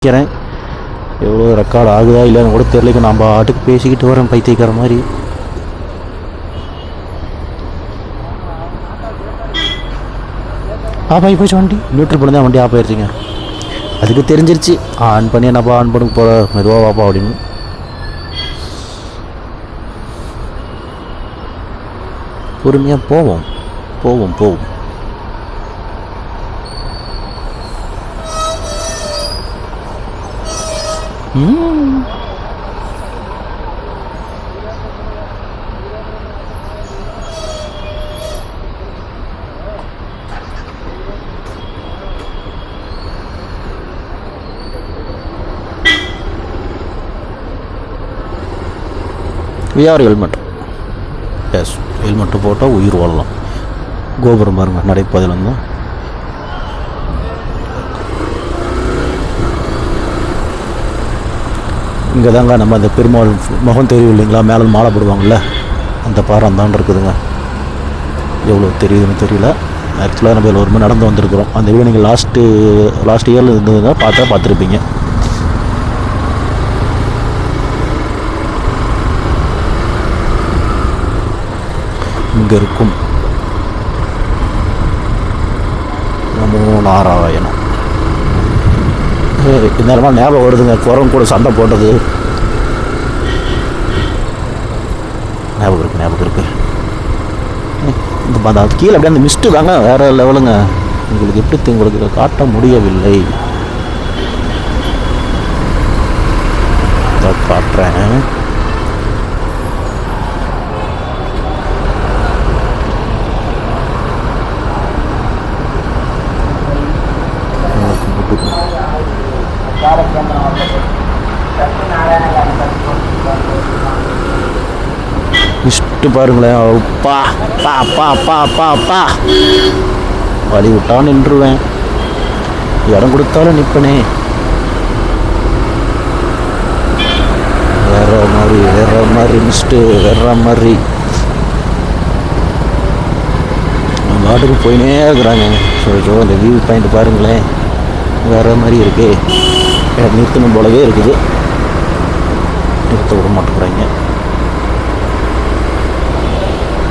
நினைக்கிறேன். எவ்வளோ ரெக்கார்டு ஆகுதா இல்லைன்னு கூட தெரியல. நான் பாட்டுக்கு பேசிக்கிட்டு வரேன் பைத்தியக்கார மாதிரி. ஆஃப் ஆகி போச்சு வண்டி. நியூட்ரல் பண்ணி தான் வண்டி ஆஃப் ஆயிடுச்சுங்க. அதுக்கு தெரிஞ்சிருச்சு ஆன் பண்ணி என்னப்பா ஆன் பண்ண போகிற மெதுவாக வாப்பா அப்படின்னு. பொறுமையாக போவோம் போவோம் போவோம். VR helmet. எஸ், ஹெல்மெட்டு போட்டால் உயிர் வாழலாம். கோபுரம் பாருங்கள் நடைபாதையிலேருந்து. இங்கே தாங்க நம்ம அந்த பெருமாள் முகம் தெரியும் இல்லைங்களா, மேலே மாலை போடுவாங்கள்ல, அந்த பாறை தான் இருக்குதுங்க. எவ்வளோ தெரியுதுன்னு தெரியல. ஆக்சுவலாக நம்ம இதில் ஒரு மணி நடந்து வந்திருக்கிறோம். அந்த வீடு நீங்கள் லாஸ்ட் இயரில் இருந்ததுன்னா பார்த்துருப்பீங்க. இங்கே இருக்கும் நமோ நாராயணம். இந்த நேரமாக ஞாபகம் வருதுங்க, குரம் கூட சண்டை போட்டது ஞாபகம் இருக்கு. இந்த கீழே அப்படியே அந்த மிஸ்ட்டு தாங்க வேறு லெவலுங்க. உங்களுக்கு எப்படி உங்களுக்கு காட்ட முடியவில்லை, காட்டுறேன். மிஸ்ட்டு பாருங்களேன். அப்பா பா பா பா பா பா வழி விட்டா நின்றுவேன், இடம் கொடுத்தாலும் நிற்பனே. வேற மாதிரி மிஸ்ட்டு வேற மாதிரி பாட்டுக்கு போயினே இருக்கிறாங்க. ஸோ அந்த வியூ பாயிண்ட் பாருங்களேன், வேறு மாதிரி இருக்கு. எனக்கு நிறுத்தணும் போலவே இருக்குது, நிறுத்த விட மாட்டேங்கிறாங்க.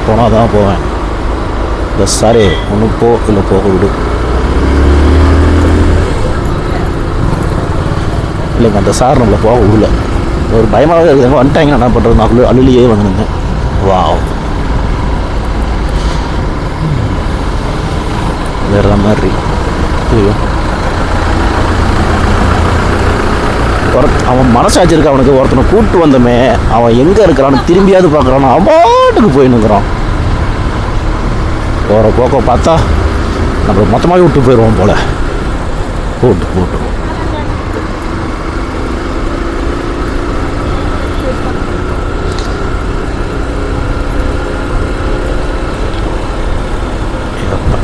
போனால் தான் போவேன். பஸ் சாரே ஒன்று போ இல்லை போக விடு. இல்லைங்க, அந்த சார் நம்மளை போக விடல. ஒரு பயமாகவே இருக்குது. வந்துட்டாங்க என்ன பண்ணுறது, நான் அழுலியே வந்துடுங்க. வா வேற மாதிரி. ஐயோ, அவன் மனசாட்சி இருக்கு அவனுக்கு. ஒருத்தனை கூப்பிட்டு வந்தமே, அவன் எங்கே இருக்கிறான்னு திரும்பியாவது பார்க்குறான், அவன் பாட்டுக்கு போயின்னுக்குறான். போகிற போக்க பார்த்தா நம்ம மொத்தமாகவே விட்டு போயிடுவோம் போல. போட்டு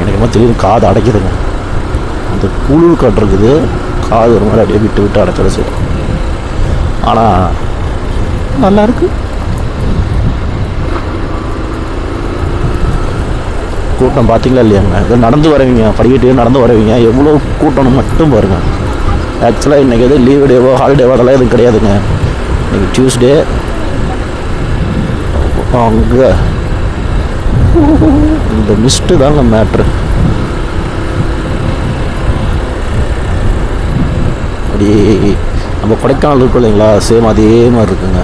எனக்கு திடீர்னு காது அடைக்குதுங்க. அந்த குளிர் காட்டு இருக்குது, காது ஒரு மாதிரி அப்படியே விட்டு அடைச்சிடுச்சு. ஆனால் நல்லா இருக்கு. கூட்டம் பார்த்தீங்களா இல்லையாங்க? இதை நடந்து வரவீங்க, படிக்கட்டு நடந்து வரவீங்க, எவ்வளோ கூட்டம்னு மட்டும் பாருங்க. ஆக்சுவலாக இன்றைக்கி எதுவும் லீவு டேவோ ஹாலிடேவோ அதெல்லாம் எதுவும் கிடையாதுங்க. இன்றைக்கி டியூஸ்டே. அங்கே இந்த மிஸ்ட்டு தாங்க மேட்ரு. அப்படியே நம்ம கொடைக்கானல் இருக்கும் இல்லைங்களா, சேம் அதே மாதிரி இருக்குங்க.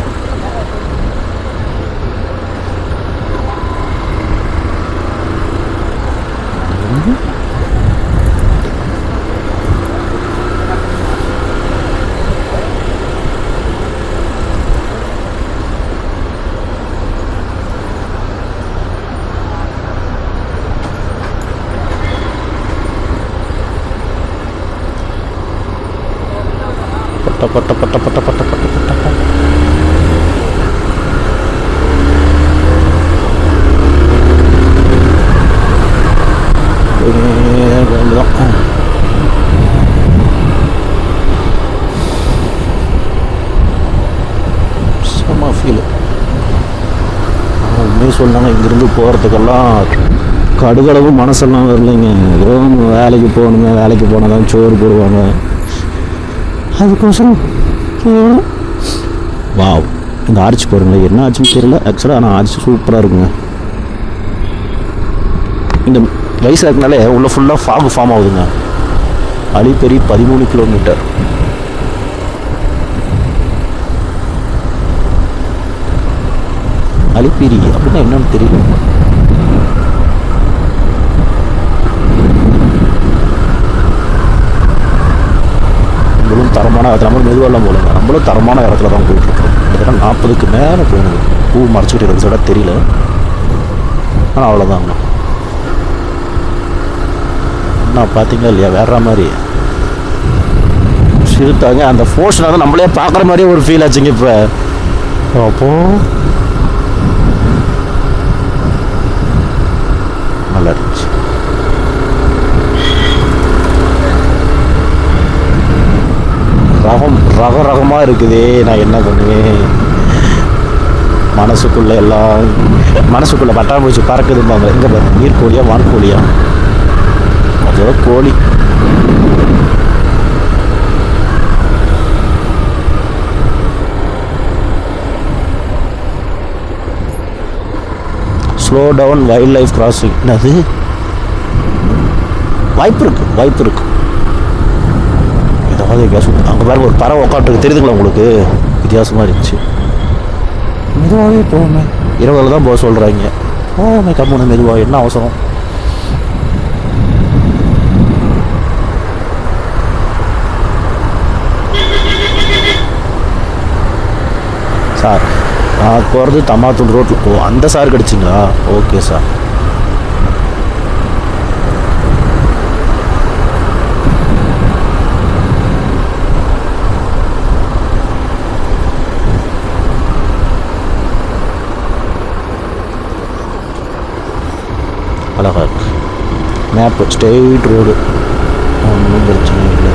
பட்ட பட்ட பட்ட பட்ட பட்ட பட்ட பட்ட வேண்டுதான். செம்ம ஃபீல். உண்மையை சொன்னாங்க, இங்கேருந்து போகிறதுக்கெல்லாம் கடுகளவு மனசெல்லாம் வரலைங்க. ஏதோ வேலைக்கு போகணுங்க, வேலைக்கு போனால் தான் சோறு போடுவாங்க. அதுக்கோசரம் வாவ், இந்த ஆர்ச் பாருங்களேன், என்ன ஆச்சுன்னு தெரியல ஆக்சுவலாக. ஆனால் ஆர்ச் சூப்பராக இருக்குங்க. இந்த வயசாக இருக்கனாலே உள்ள ஃபுல்லாக ஃபாகு ஃபார்ம் ஆகுதுங்க. அலிப்பெரி 13 கிலோமீட்டர். அலிப்பெரி அப்படின்னா என்னன்னு தெரியல. நம்மளும் தரமான இடத்துல, நம்மளும் மெதுவெல்லாம் போகலைங்க, நம்மளும் தரமான இடத்துல தான் போயிட்டுருக்கோம். கிட்டத்தட்ட 40க்கு மேலே போகணும். பூ மறைச்சிக்கிட்டு இருக்கிற சைடாக தெரியல, ஆனால் அவ்வளோதாங்க. நான் பார்த்தீங்களா இல்லையா, வேற மாதிரி சிறுத்தாங்க. அந்த போர்ஷனை தான் நம்மளே பார்க்குற மாதிரியே ஒரு ஃபீல் ஆச்சுங்க இப்போ. அப்போ நல்லா இருந்துச்சு. ரகமாக இருக்குதே, நான் என்ன பண்ணுவேன். மனசுக்குள்ளே பட்டாம்பூச்சி பறக்குதும்பாங்க. எங்கே பாருங்க, நீர்கோழியா வான்கோழியா, அதோட கோழி. Slow down wild life crossing. என்னது, வாய்ப்பு இருக்கு. ஏதாவது அங்கே பாருங்க, ஒரு பறவை உட்காந்துருக்கு, தெரியுதுங்களா உங்களுக்கு? வித்தியாசமாக இருந்துச்சு. மெதுவாகவே போவோமே, இரவில் தான் போக சொல்கிறாங்க. போவோமே கம்முன்னு மெதுவாக, என்ன அவசரம். சார், நான் போகிறது தம்மாத்தூர் ரோட்டில் போ. அந்த சார் கிடச்சிங்களா? Okay sir. அழகாக இருக்கு மேப்பு. ஸ்ட்ரெயிட் ரோடு, ஒன்றும் பிரச்சனை இல்லை.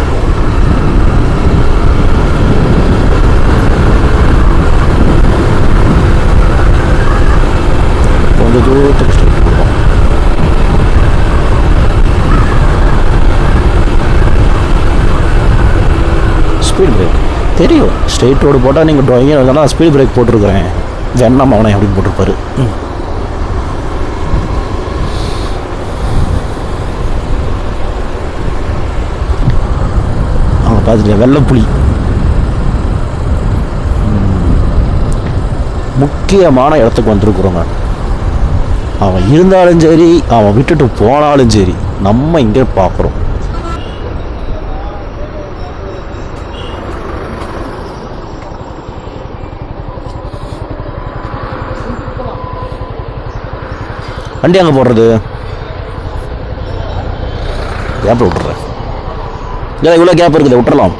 கொஞ்சம் தூரத்துக்கு ஸ்ட்ரெயிட் போடுவோம். ஸ்பீட் பிரேக் தெரியும். ஸ்ட்ரெயிட் ரோடு போட்டால் நீங்கள் ட்ராயிங் அதெல்லாம் ஸ்பீட் பிரேக் போட்டிருக்கிறேன். வேணாம் அவனை அப்படின்னு போட்டிருப்பாரு. பார்த்துட்டு வெள்ளைப்புலி முக்கியமான இடத்துக்கு வந்திருக்கிறோங்க. அவன் இருந்தாலும் சரி, அவன் விட்டுட்டு போனாலும் சரி, நம்ம இங்கே பார்க்குறோம். வண்டி அங்கே போடுறது கேப்பில் விட்டுறேன். இவ்வளோ கேப் இருக்குது, விட்டுறலாம்.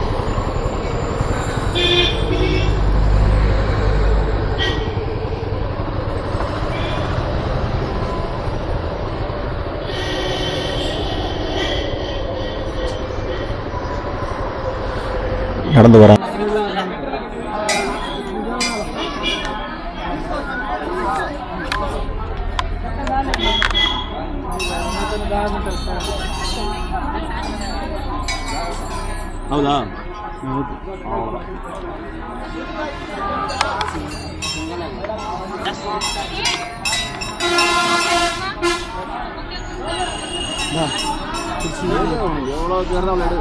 நடந்து வரேன். ಹೌದಾ? எவ்வளோ பேர் தான் விளையாடு.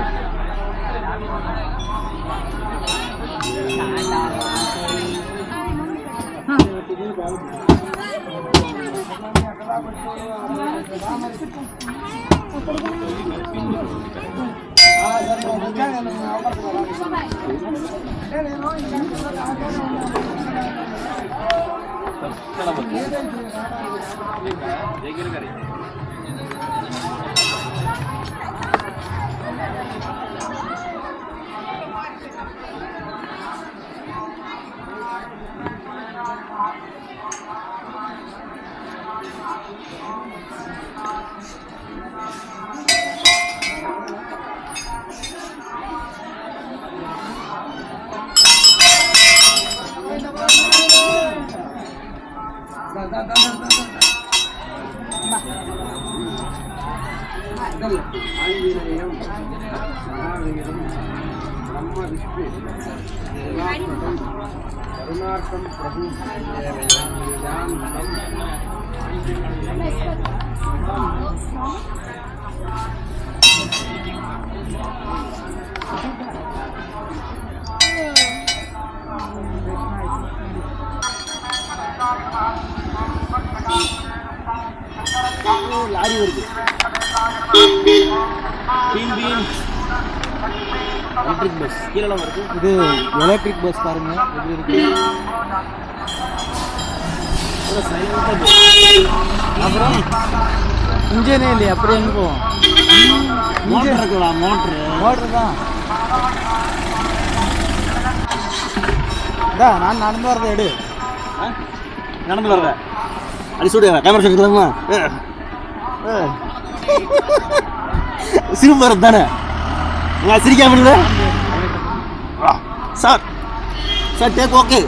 லாரி வருது. எலக்ட்ரிக் பஸ் கீழே வருது. இது எலக்ட்ரிக் பஸ் பாருங்க எப்படி இருக்கு. அப்புறம் இன்ஜினே இல்லையா, அப்புறம் எங்கே போவோம்? மோட்டர் இருக்குடா, மோட்ரு தான். நான் நடந்து வரதை எடு. நடந்து வர்ற அடி சூடு கேமரா எடுக்கலாமா? சிரிப்பு வரது தானே சிரிக்காம sir. Sir take okay,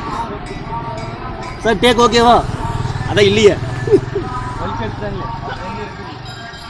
sir take ஓகேவா? அதான் இல்லையே.